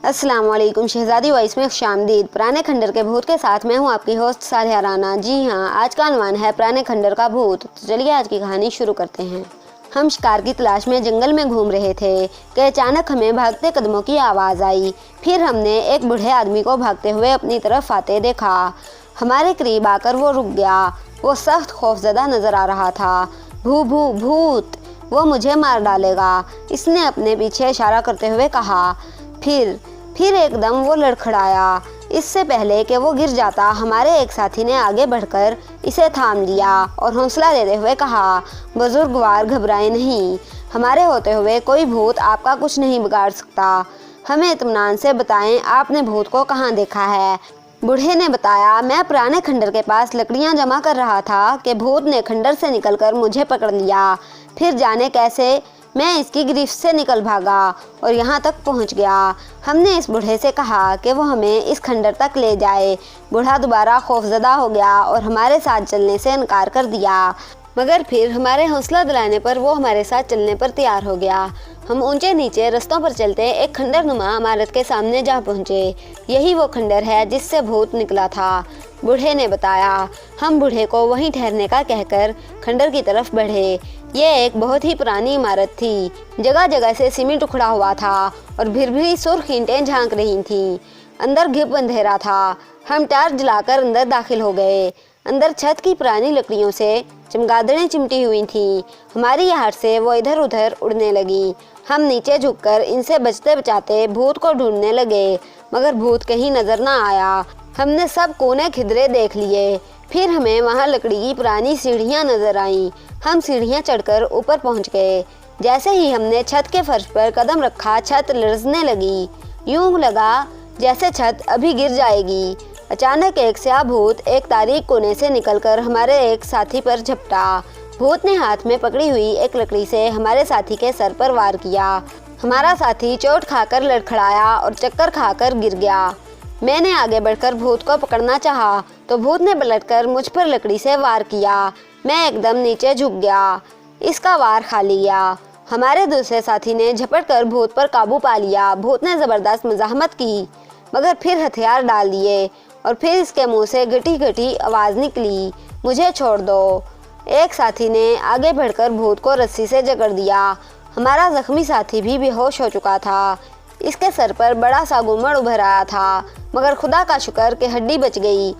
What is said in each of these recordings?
अस्सलाम वालेकुम। शहजादी वॉइस में खुशामदीद। पुराने खंडर के भूत के साथ मैं हूँ आपकी होस्ट सालिहा राना। जी हाँ, आज का अनवान है पुराने खंडर का भूत। तो चलिए आज की कहानी शुरू करते हैं। हम शिकार की तलाश में जंगल में घूम रहे थे कि अचानक हमें भागते कदमों की आवाज़ आई। फिर हमने एक बूढ़े आदमी को भागते हुए अपनी तरफ आते देखा। हमारे करीब आकर वो रुक गया। वो सख्त खौफजदा नज़र आ रहा था। भू भू भूत, वो मुझे मार डालेगा, इसने अपने पीछे इशारा करते हुए कहा। फिर एकदम वो लड़खड़ाया। इससे पहले कि वो गिर जाता, हमारे एक साथी ने आगे बढ़कर इसे थाम लिया और हौसला देते हुए कहा, बुजुर्गवार घबराएं नहीं, हमारे होते हुए कोई भूत आपका कुछ नहीं बिगाड़ सकता। हमें इत्मीनान से बताएं, आपने भूत को कहाँ देखा है। बूढ़े ने बताया, मैं पुराने खंडर के पास लकड़ियाँ जमा कर रहा था कि भूत ने खंडर से निकलकर मुझे पकड़ लिया। फिर जाने कैसे मैं इसकी गिरफ्त से निकल भागा और यहाँ तक पहुँच गया। हमने इस बूढ़े से कहा कि वो हमें इस खंडर तक ले जाए। बूढ़ा दोबारा खौफजदा हो गया और हमारे साथ चलने से इनकार कर दिया, मगर फिर हमारे हौसला दिलाने पर वो हमारे साथ चलने पर तैयार हो गया। हम ऊंचे नीचे रस्तों पर चलते एक खंडर नुमा इमारत के सामने जा पहुँचे। यही वो खंडर है जिससे भूत निकला था, बूढ़े ने बताया। हम बूढ़े को वहीं ठहरने का कहकर खंडर की तरफ बढ़े। ये एक बहुत ही पुरानी इमारत थी। जगह जगह से सीमेंट उखड़ा हुआ था और भीरी सुर्ख ईंटें झांक रही थीं। अंदर घिप अंधेरा था। हम टार्च जलाकर अंदर दाखिल हो गए। अंदर छत की पुरानी लकड़ियों से चमगादड़ें चिमटी हुई थीं। हमारी आहट से वो इधर उधर उड़ने लगी। हम नीचे झुककर इनसे बचते बचाते भूत को ढूंढने लगे, मगर भूत कहीं नजर ना आया। हमने सब कोने खिदरे देख लिए। फिर हमें वहाँ लकड़ी की पुरानी सीढ़ियाँ नजर आईं। हम सीढ़ियाँ चढ़कर ऊपर पहुँच गए। जैसे ही हमने छत के फर्श पर कदम रखा, छत लरजने लगी। यूं लगा जैसे छत अभी गिर जाएगी। अचानक एक स्याह भूत एक तारीक कोने से निकलकर हमारे एक साथी पर झपटा। भूत ने हाथ में पकड़ी हुई एक लकड़ी से हमारे साथी के सर पर वार किया। हमारा साथी चोट खाकर लड़खड़ाया और चक्कर खाकर गिर गया। मैंने आगे बढ़कर भूत को पकड़ना चाहा तो भूत ने पलटकर मुझ पर लकड़ी से वार किया। मैं एकदम नीचे झुक गया। इसका वार खा लिया। हमारे दूसरे साथी ने झपट कर भूत पर काबू पा लिया। भूत ने ज़बरदस्त मज़ाहमत की, मगर फिर हथियार डाल दिए और फिर इसके मुंह से घटी घटी आवाज़ निकली, मुझे छोड़ दो। एक साथी ने आगे बढ़कर भूत को रस्सी से जकड़ दिया। हमारा जख्मी साथी भी बेहोश हो चुका था। इसके सर पर बड़ा सा घूमड़ उभर आया था, मगर खुदा का शुक्र कि हड्डी बच गई।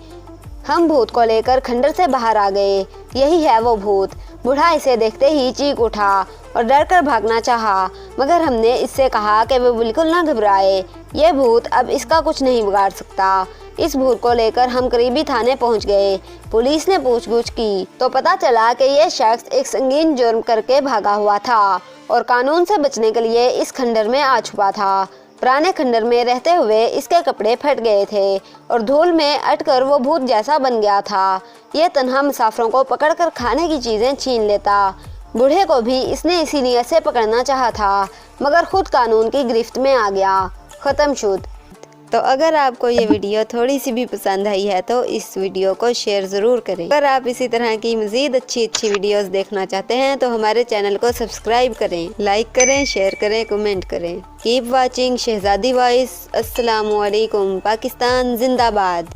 हम भूत को लेकर खंडर से बाहर आ गए। यही है वो भूत। बूढ़ा इसे देखते ही चीख उठा और डर कर भागना चाहा, मगर हमने इससे कहा कि वो बिल्कुल ना घबराए, ये भूत अब इसका कुछ नहीं बिगाड़ सकता। इस भूत को लेकर हम करीबी थाने पहुंच गए। पुलिस ने पूछगछ की तो पता चला कि ये शख्स एक संगीन जुर्म करके भागा हुआ था और कानून से बचने के लिए इस खंडर में आ छुपा था। पुराने खंडर में रहते हुए इसके कपड़े फट गए थे और धूल में अटकर वो भूत जैसा बन गया था। ये तन्हा मुसाफिरों को पकड़कर खाने की चीज़ें छीन लेता। बूढ़े को भी इसने इसी नीयत से पकड़ना चाहा था, मगर खुद कानून की गिरफ्त में आ गया। ख़त्म शुद। तो अगर आपको ये वीडियो थोड़ी सी भी पसंद आई है तो इस वीडियो को शेयर ज़रूर करें। अगर आप इसी तरह की मज़ीद अच्छी वीडियोस देखना चाहते हैं तो हमारे चैनल को सब्सक्राइब करें, लाइक करें, शेयर करें, कमेंट करें। कीप वाचिंग शहजादी वॉइस। अस्सलामु अलैकुम। पाकिस्तान जिंदाबाद।